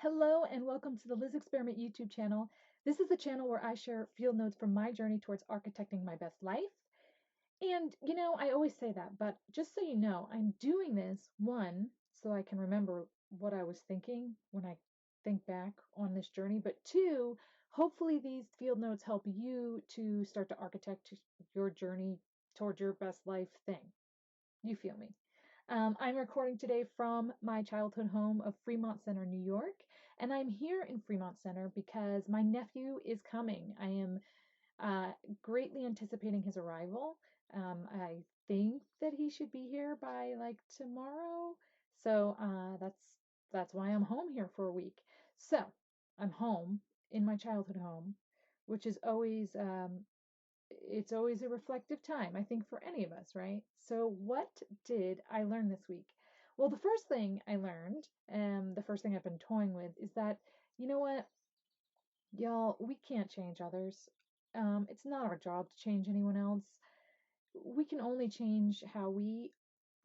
Hello and welcome to the Liz Experiment YouTube channel. This is a channel where I share field notes from my journey towards architecting my best life. And I always say that, but just so you know, I'm doing this, one, so I can remember what I was thinking when I think back on this journey, but two, hopefully these field notes help you to start to architect your journey towards your best life thing. You feel me? I'm recording today from my childhood home of Fremont Center, New York, and I'm here in Fremont Center because my nephew is coming. I am greatly anticipating his arrival. I think that he should be here by like tomorrow, so that's why I'm home here for a week. So I'm home in my childhood home, which is always it's always a reflective time, I think, for any of us, right? So, what did I learn this week? Well, the first thing I learned, and the first thing I've been toying with, is that, you know what, y'all, we can't change others. It's not our job to change anyone else. We can only change how we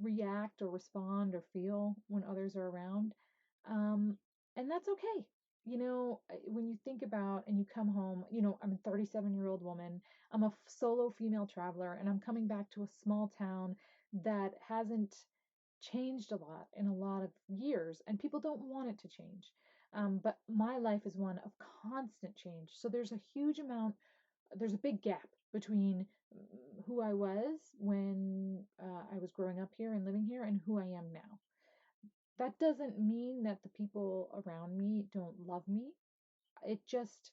react or respond or feel when others are around. Um, and that's okay. When you think about and you come home, I'm a 37-year-old woman. I'm a solo female traveler, and I'm coming back to a small town that hasn't changed a lot in a lot of years, and people don't want it to change. But my life is one of constant change. So there's a big gap between who I was when I was growing up here and living here and who I am now. That doesn't mean that the people around me don't love me. It just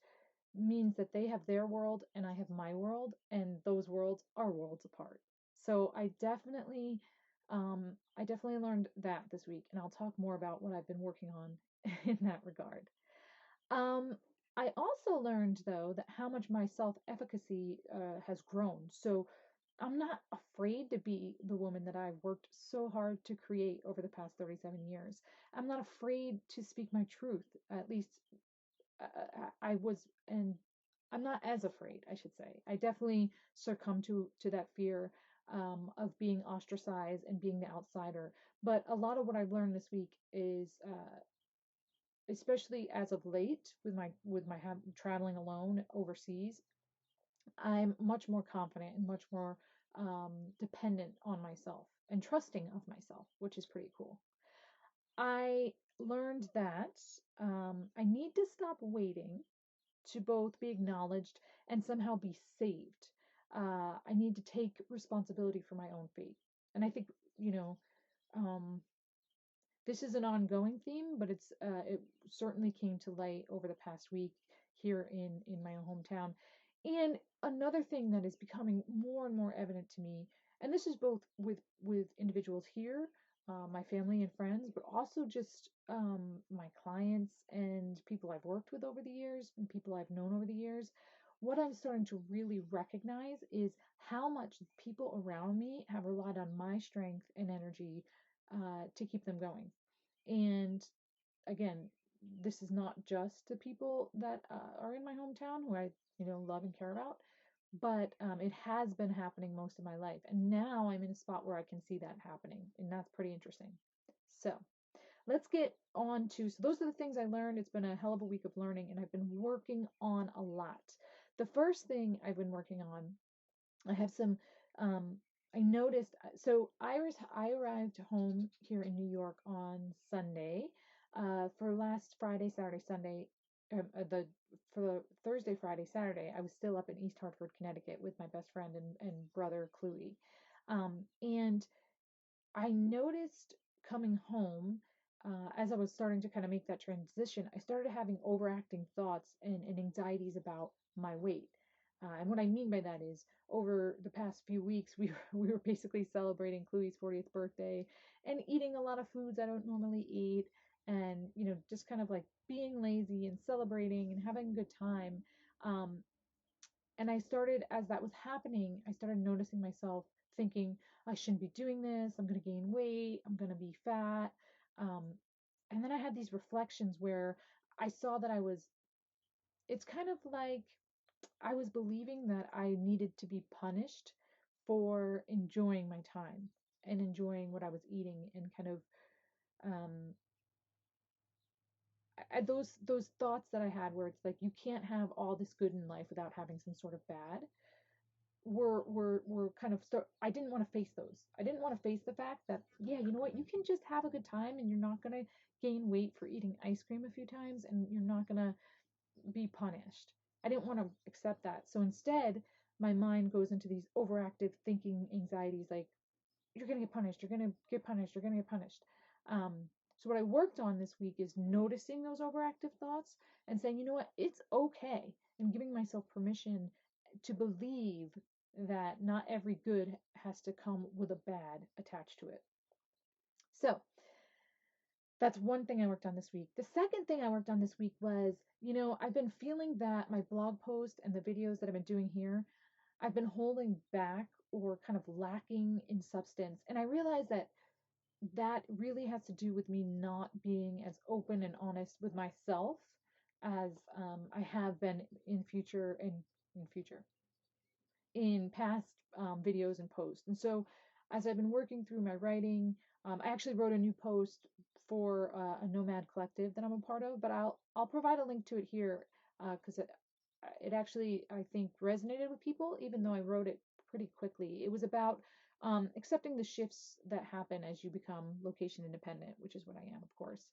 means that they have their world and I have my world, and those worlds are worlds apart. So I definitely learned that this week, and I'll talk more about what I've been working on in that regard. Um, I also learned, though, that how much my self-efficacy has grown. So I'm not afraid to be the woman that I've worked so hard to create over the past 37 years. I'm not afraid to speak my truth. At least I was, and I'm not as afraid, I should say. I definitely succumb to that fear of being ostracized and being the outsider. But a lot of what I've learned this week is especially as of late with my traveling alone overseas, I'm much more confident and much more dependent on myself and trusting of myself, which is pretty cool. I learned that I need to stop waiting to both be acknowledged and somehow be saved. I need to take responsibility for my own fate. And I think, you know, um, this is an ongoing theme, but it certainly came to light over the past week here in my own hometown. And another thing that is becoming more and more evident to me, and this is both with individuals here, my family and friends, but also just my clients and people I've worked with over the years and people I've known over the years. What I'm starting to really recognize is how much people around me have relied on my strength and energy to keep them going. And again, this is not just the people that are in my hometown who I, love and care about, but it has been happening most of my life. And now I'm in a spot where I can see that happening, and that's pretty interesting. So let's get on to, so those are the things I learned. It's been a hell of a week of learning, and I've been working on a lot. The first thing I've been working on, I have some, um, I noticed, so I arrived home here in New York on Sunday, for last Friday, Saturday, Sunday, the for the Thursday, Friday, Saturday, I was still up in East Hartford, Connecticut with my best friend and brother Chloe. And I noticed coming home, as I was starting to kind of make that transition, I started having overacting thoughts and anxieties about my weight. And what I mean by that is, over the past few weeks, we were basically celebrating Chloe's 40th birthday and eating a lot of foods I don't normally eat, and just kind of like being lazy and celebrating and having a good time. Um, and I started, as that was happening, I started noticing myself thinking, I shouldn't be doing this. I'm going to gain weight. I'm going to be fat. Um, and then I had these reflections where I saw that it's kind of like I was believing that I needed to be punished for enjoying my time and enjoying what I was eating, and kind of, um, those thoughts that I had where it's like you can't have all this good in life without having some sort of bad were kind of start. I didn't want to face those. I didn't want to face the fact that yeah, you know what, you can just have a good time and you're not gonna gain weight for eating ice cream a few times and you're not gonna be punished. I didn't want to accept that. So instead, my mind goes into these overactive thinking anxieties like you're going to get punished, you're going to get punished, you're going to get punished. Um, so what I worked on this week is noticing those overactive thoughts and saying, you know what, it's okay, and giving myself permission to believe that not every good has to come with a bad attached to it. So that's one thing I worked on this week. The second thing I worked on this week was, I've been feeling that my blog post and the videos that I've been doing here, I've been holding back or kind of lacking in substance. And I realized that that really has to do with me not being as open and honest with myself as I have been in future in past videos and posts. And so, as I've been working through my writing, I actually wrote a new post for a Nomad collective that I'm a part of, but I'll provide a link to it here because it actually I think resonated with people, even though I wrote it pretty quickly. It was about accepting the shifts that happen as you become location independent, which is what I am, of course.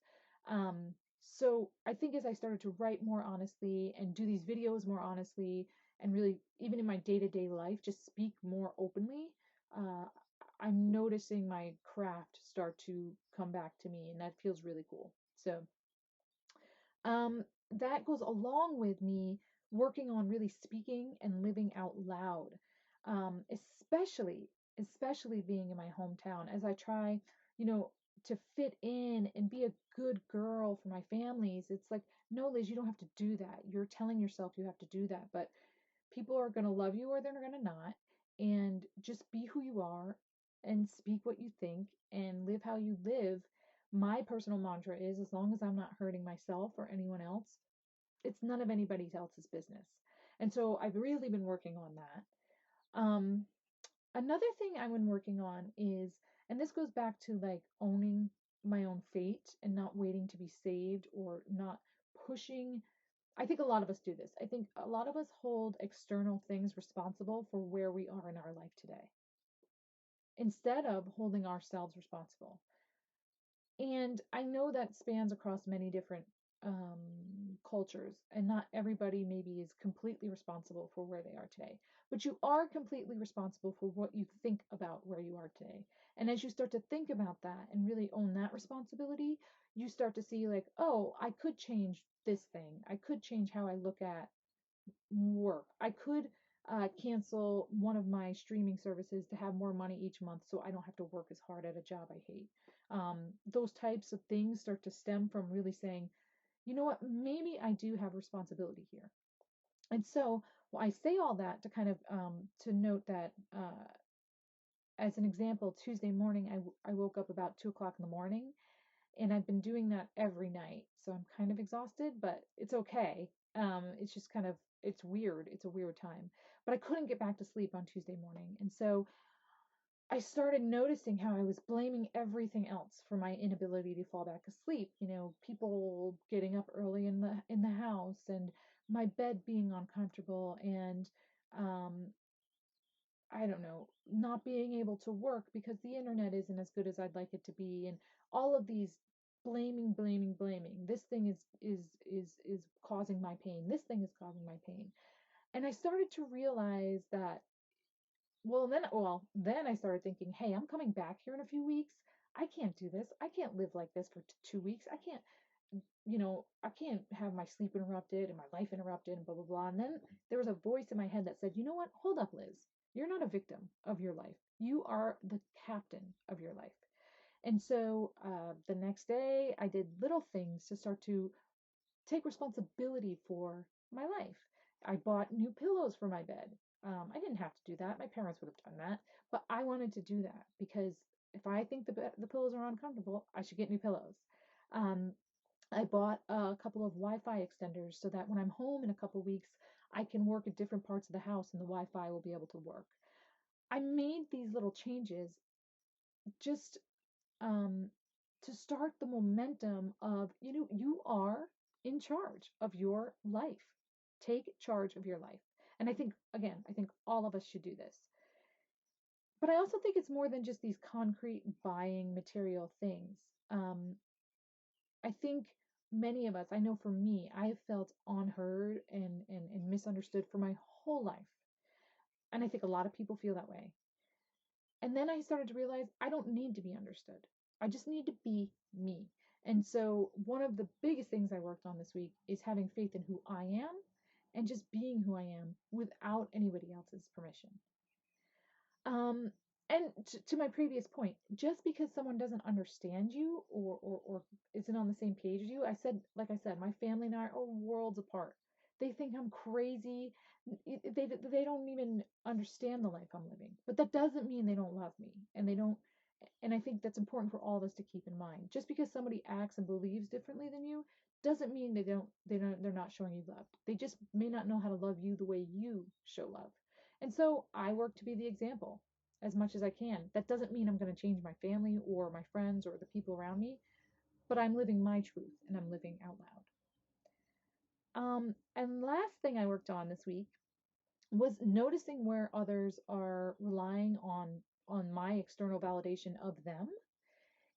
Um, so I think as I started to write more honestly and do these videos more honestly, and really even in my day-to-day life just speak more openly, uh, I'm noticing my craft start to come back to me, and that feels really cool. So um, that goes along with me working on really speaking and living out loud, especially being in my hometown as I try, you know, to fit in and be a good girl for my families. It's like, no, Liz, you don't have to do that. You're telling yourself you have to do that, but people are going to love you or they're going to not. And just be who you are and speak what you think and live how you live. My personal mantra is as long as I'm not hurting myself or anyone else, it's none of anybody else's business. And so I've really been working on that. Another thing I've been working on is, and this goes back to like owning my own fate and not waiting to be saved or not pushing. I think a lot of us do this. I think a lot of us hold external things responsible for where we are in our life today instead of holding ourselves responsible. And I know that spans across many different cultures, and not everybody maybe is completely responsible for where they are today. But you are completely responsible for what you think about where you are today. And as you start to think about that and really own that responsibility, you start to see, like, oh, I could change this thing. I could change how I look at work. I could cancel one of my streaming services to have more money each month so I don't have to work as hard at a job I hate. Those types of things start to stem from really saying, you know what, maybe I do have responsibility here. And so well, I say all that to kind of to note that as an example, Tuesday morning, I woke up about 2 o'clock in the morning, and I've been doing that every night. So I'm kind of exhausted, but it's okay. It's just kind of, it's weird. It's a weird time. But I couldn't get back to sleep on Tuesday morning. And so I started noticing how I was blaming everything else for my inability to fall back asleep. People getting up early in the house, and my bed being uncomfortable, and um, I don't know, not being able to work because the internet isn't as good as I'd like it to be, and all of these blaming. This thing is causing my pain. This thing is causing my pain. And I started to realize that then I started thinking, hey, I'm coming back here in a few weeks. I can't do this. I can't live like this for 2 weeks. I can't have my sleep interrupted and my life interrupted and blah, blah, blah. And then there was a voice in my head that said, you know what? Hold up, Liz. You're not a victim of your life. You are the captain of your life. And so the next day, I did little things to start to take responsibility for my life. I bought new pillows for my bed. I didn't have to do that. My parents would have done that. But I wanted to do that because if I think the pillows are uncomfortable, I should get new pillows. Um, I bought a couple of Wi-Fi extenders so that when I'm home in a couple weeks, I can work at different parts of the house and the Wi-Fi will be able to work. I made these little changes just um, to start the momentum of, you are in charge of your life. Take charge of your life. And I think, again, I think all of us should do this. But I also think it's more than just these concrete buying material things. Um, I think many of us, I know for me, I have felt unheard and misunderstood for my whole life. And I think a lot of people feel that way. And then I started to realize I don't need to be understood. I just need to be me. And so, one of the biggest things I worked on this week is having faith in who I am and just being who I am without anybody else's permission. Um, and to my previous point, just because someone doesn't understand you or isn't on the same page as you, like I said, my family and I are worlds apart. They think I'm crazy. They don't even understand the life I'm living. But that doesn't mean they don't love me, and they don't. And I think that's important for all of us to keep in mind. Just because somebody acts and believes differently than you doesn't mean they're not showing you love. They just may not know how to love you the way you show love. And so I work to be the example as much as I can. That doesn't mean I'm going to change my family or my friends or the people around me, but I'm living my truth and I'm living out loud. And last thing I worked on this week was noticing where others are relying on my external validation of them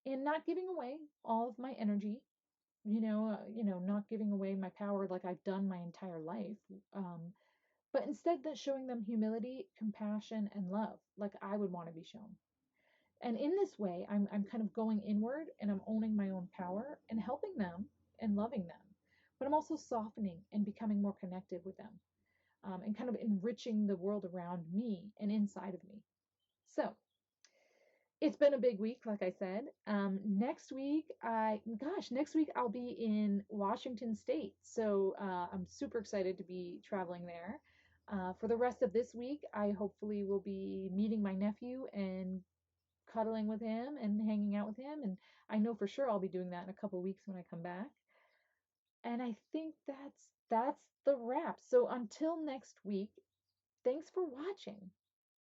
and not giving away all of my energy, not giving away my power like I've done my entire life. But instead that showing them humility, compassion, and love like I would want to be shown. And in this way, I'm kind of going inward and I'm owning my own power and helping them and loving them. But I'm also softening and becoming more connected with them, and kind of enriching the world around me and inside of me. So it's been a big week, like I said. Next week I'll be in Washington State. So I'm super excited to be traveling there. For the rest of this week, I hopefully will be meeting my nephew and cuddling with him and hanging out with him. And I know for sure I'll be doing that in a couple weeks when I come back. And I think that's the wrap. So until next week, thanks for watching.